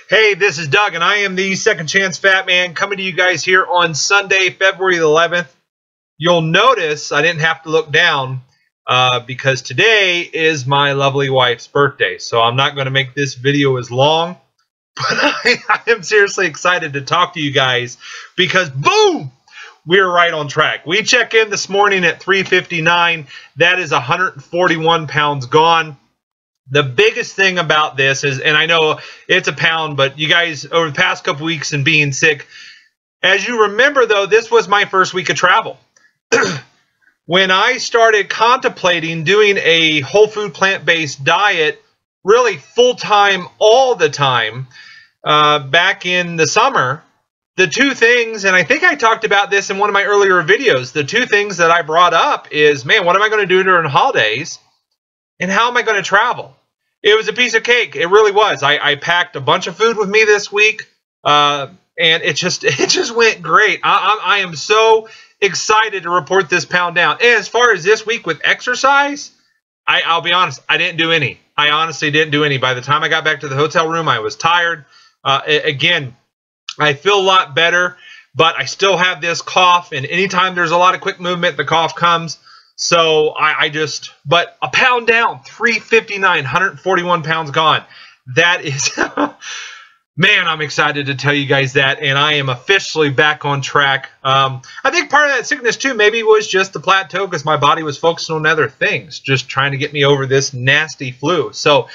Hey, this is Doug, and I am the Second Chance Fat Man coming to you guys here on Sunday, February the 11th. You'll notice I didn't have to look down because today is my lovely wife's birthday. So I'm not going to make this video as long, but I am seriously excited to talk to you guys because, boom, we're right on track. We check in this morning at 359. That is 141 pounds gone. The biggest thing about this is, and I know it's a pound, but you guys, over the past couple weeks and being sick, as you remember, though, this was my first week of travel. When I started contemplating doing a whole food plant-based diet, really full-time all the time, back in the summer, the two things, and I think I talked about this in one of my earlier videos, the two things that I brought up is, man, what am I going to do during the holidays? And how am I going to travel? It was a piece of cake. It really was. I packed a bunch of food with me this week, and it just went great. I am so excited to report this pound down. And as far as this week with exercise, I'll be honest, I didn't do any. I honestly didn't do any. By the time I got back to the hotel room, I was tired. Again, I feel a lot better, but I still have this cough, and anytime there's a lot of quick movement, the cough comes. So but a pound down, 359, 141 pounds gone. That is, man, I'm excited to tell you guys that, and I am officially back on track. I think part of that sickness, too, maybe was just the plateau because my body was focusing on other things, just trying to get me over this nasty flu. So,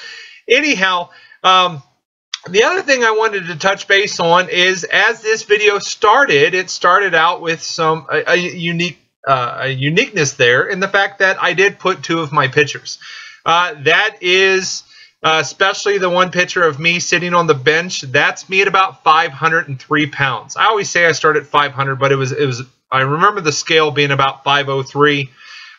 anyhow, the other thing I wanted to touch base on is, as this video started, it started out with some uniqueness there in the fact that I did put two of my pictures. That is especially the one picture of me sitting on the bench. That's me at about 503 pounds. I always say I start at 500, but it was I remember the scale being about 503.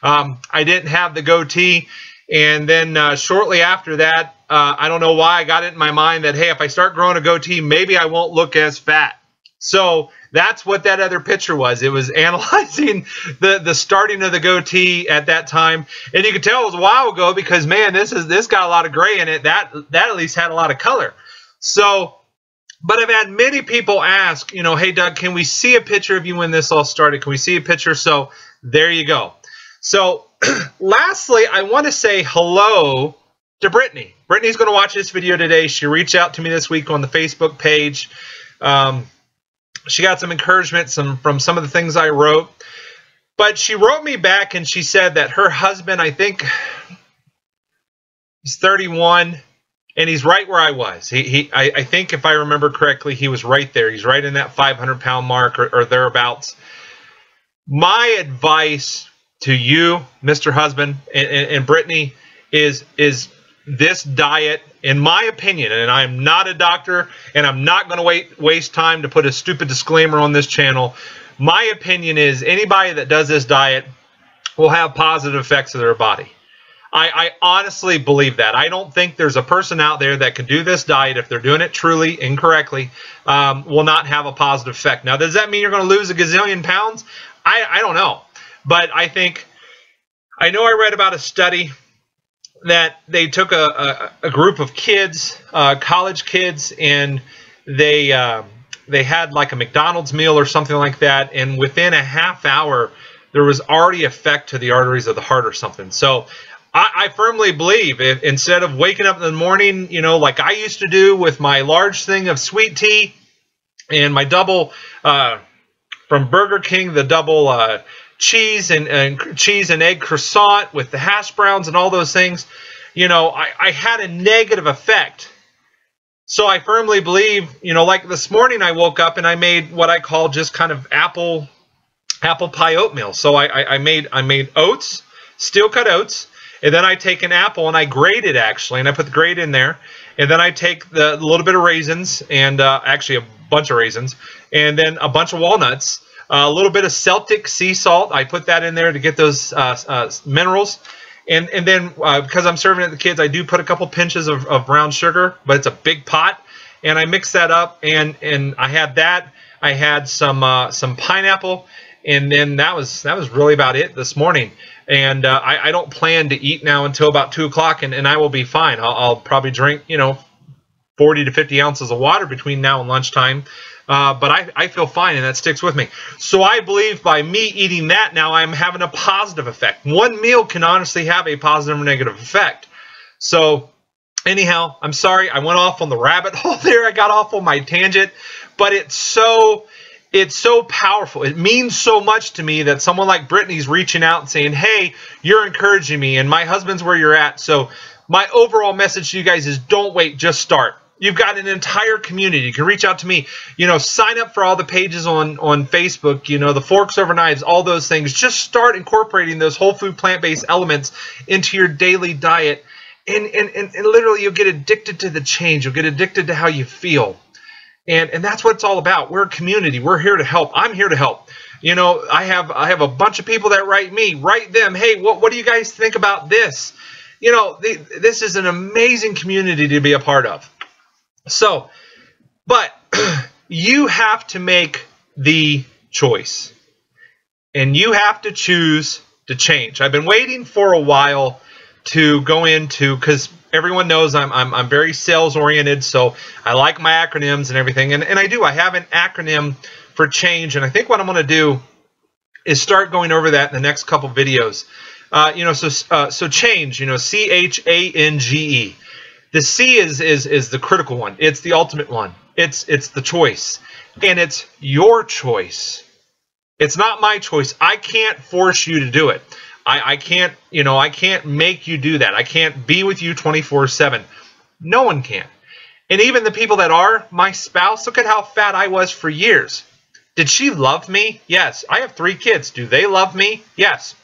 I didn't have the goatee, and then shortly after that, I don't know why I got it in my mind that, hey, if I start growing a goatee, maybe I won't look as fat. So that's what that other picture was. It was analyzing the starting of the goatee at that time. And you could tell it was a while ago because, man, this got a lot of gray in it. That at least had a lot of color. So, but I've had many people ask, hey, Doug, can we see a picture of you when this all started? Can we see a picture? So there you go. So lastly, I want to say hello to Brittany. Brittany's going to watch this video today. She reached out to me this week on the Facebook page. She got some encouragement from some of the things I wrote. But she wrote me back and she said that her husband, I think, he's 31, and he's right where I was. I think if I remember correctly, he was right there. He's right in that 500-pound mark or thereabouts. My advice to you, Mr. Husband, and Brittany, is this diet, in my opinion, and I'm not a doctor, and I'm not going to waste time to put a stupid disclaimer on this channel. My opinion is anybody that does this diet will have positive effects to their body. I honestly believe that. I don't think there's a person out there that can do this diet, if they're doing it truly incorrectly, will not have a positive effect. Now, does that mean you're going to lose a gazillion pounds? I don't know. But I know I read about a study that they took a group of kids, college kids, and they had like a McDonald's meal or something like that, and within a half hour, there was already effect to the arteries of the heart or something. So I firmly believe if, instead of waking up in the morning, like I used to do with my large thing of sweet tea and my double, from Burger King, the double cheese and egg croissant with the hash browns and all those things, I had a negative effect. So I firmly believe, like this morning I woke up and I made what I call just kind of apple pie oatmeal. So I made oats, steel cut oats, and then I take an apple and I grate it actually, and I put the grate in there, and then I take the little bit of raisins and actually a bunch of raisins, and then a bunch of walnuts. A little bit of Celtic sea salt. I put that in there to get those minerals. And then because I'm serving it to the kids, I do put a couple pinches of brown sugar, but it's a big pot. And I mix that up, and I had that. I had some pineapple, and then that was really about it this morning. And I don't plan to eat now until about 2 o'clock, and I will be fine. I'll probably drink, 40 to 50 ounces of water between now and lunchtime. But I feel fine, and that sticks with me. So I believe by me eating that now, I'm having a positive effect. One meal can honestly have a positive or negative effect. So anyhow, I'm sorry I went off on the rabbit hole there. I got off on my tangent, but it's so powerful. It means so much to me that someone like Brittany's reaching out and saying, hey, you're encouraging me, and my husband's where you're at. So my overall message to you guys is don't wait, just start. You've got an entire community. You can reach out to me. You know, sign up for all the pages on Facebook, you know, the Forks Over Knives, all those things. Just start incorporating those whole food plant-based elements into your daily diet. And literally you'll get addicted to the change. You'll get addicted to how you feel. And that's what it's all about. We're a community. We're here to help. I'm here to help. You know, I have a bunch of people that write me. Write them, hey, what do you guys think about this? You know, this is an amazing community to be a part of. So, but you have to make the choice, and you have to choose to change. I've been waiting for a while to go into, because everyone knows I'm very sales oriented, so I like my acronyms and everything, and I do. I have an acronym for change, and I think what I'm going to do is start going over that in the next couple videos. You know, so change. You know, CHANGE. The C is the critical one. It's the ultimate one. It's the choice. And it's your choice. It's not my choice. I can't force you to do it. I can't, you know, I can't make you do that. I can't be with you 24/7. No one can. And even the people that are my spouse, look at how fat I was for years. Did she love me? Yes. I have 3 kids. Do they love me? Yes.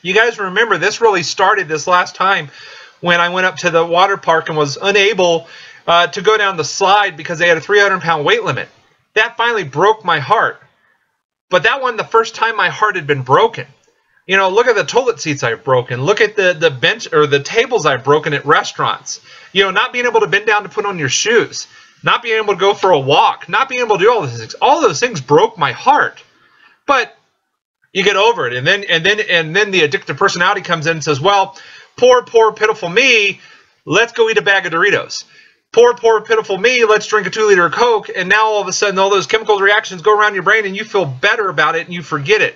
You guys remember this really started this last time when I went up to the water park and was unable to go down the slide because they had a 300-pound weight limit. That finally broke my heart. But that wasn't the first time my heart had been broken. You know, look at the toilet seats I've broken. Look at the bench or the tables I've broken at restaurants. You know, not being able to bend down to put on your shoes. Not being able to go for a walk. Not being able to do all those things. All those things broke my heart. But you get over it. And then the addictive personality comes in and says, well, poor, pitiful me, let's go eat a bag of Doritos. Poor, pitiful me, let's drink a 2-liter of Coke. And now all of a sudden all those chemical reactions go around your brain and you feel better about it and you forget it.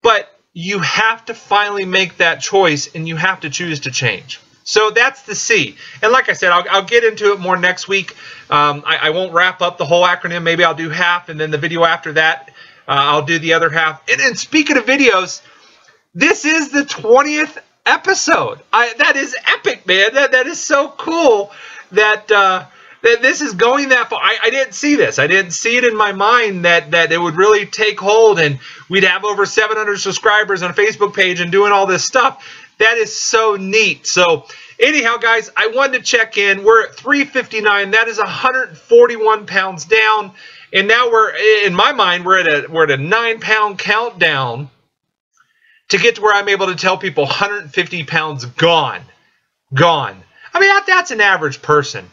But you have to finally make that choice, and you have to choose to change. So that's the C. And like I said, I'll get into it more next week. I won't wrap up the whole acronym. Maybe I'll do half, and then the video after that, I'll do the other half. And speaking of videos, this is the 20th episode. That is epic, man. That is so cool that that this is going that far. I didn't see this. I didn't see it in my mind that it would really take hold and we'd have over 700 subscribers on a Facebook page and doing all this stuff. That is so neat. So anyhow, guys, I wanted to check in. We're at 359. That is 141 pounds down. And now we're, in my mind, we're at a 9-pound countdown to get to where I'm able to tell people 150 pounds gone. Gone. I mean, that's an average person.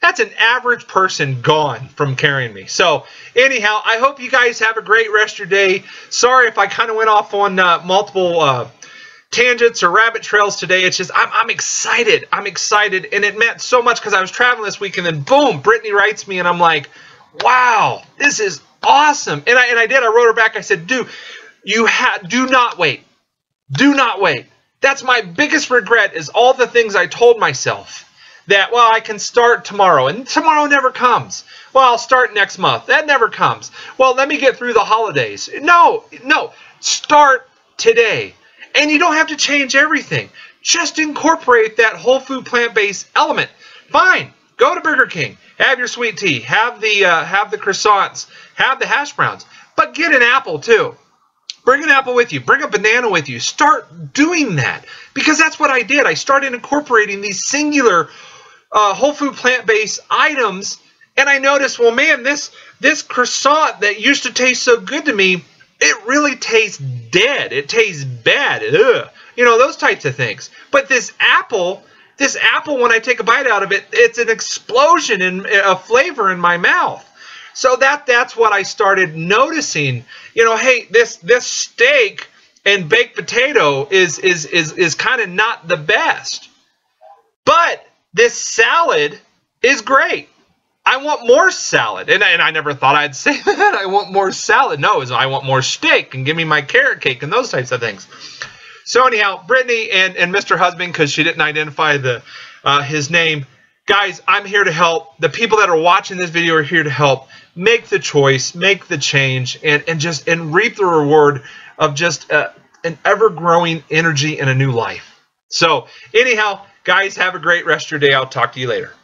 That's an average person gone from carrying me. So anyhow, I hope you guys have a great rest of your day. Sorry if I kind of went off on multiple tangents or rabbit trails today. It's just I'm excited. I'm excited. And it meant so much because I was traveling this week and then boom, Brittany writes me and I'm like, wow, this is awesome. And I did. I wrote her back. I said, do not wait. Do not wait. That's my biggest regret is all the things I told myself. That, well, I can start tomorrow, and tomorrow never comes. Well, I'll start next month. That never comes. Well, let me get through the holidays. No. Start today. And you don't have to change everything. Just incorporate that whole food plant-based element. Fine. Go to Burger King. Have your sweet tea. Have the croissants. Have the hash browns. But get an apple, too. Bring an apple with you. Bring a banana with you. Start doing that. Because that's what I did. I started incorporating these singular whole food plant-based items, and I noticed, well, man, this croissant that used to taste so good to me, it really tastes dead. It tastes bad. Ugh. You know, those types of things. But this apple, when I take a bite out of it, it's an explosion in a flavor in my mouth. So that's what I started noticing. You know, hey, this steak and baked potato is kind of not the best. But this salad is great. I want more salad. And I never thought I'd say that. I want more salad. No, I want more steak and give me my carrot cake and those types of things. So anyhow, Brittany and Mr. Husband, because she didn't identify his name, guys, I'm here to help. The people that are watching this video are here to help. Make the choice, make the change, and reap the reward of just an ever-growing energy and a new life. So anyhow, guys, have a great rest of your day. I'll talk to you later.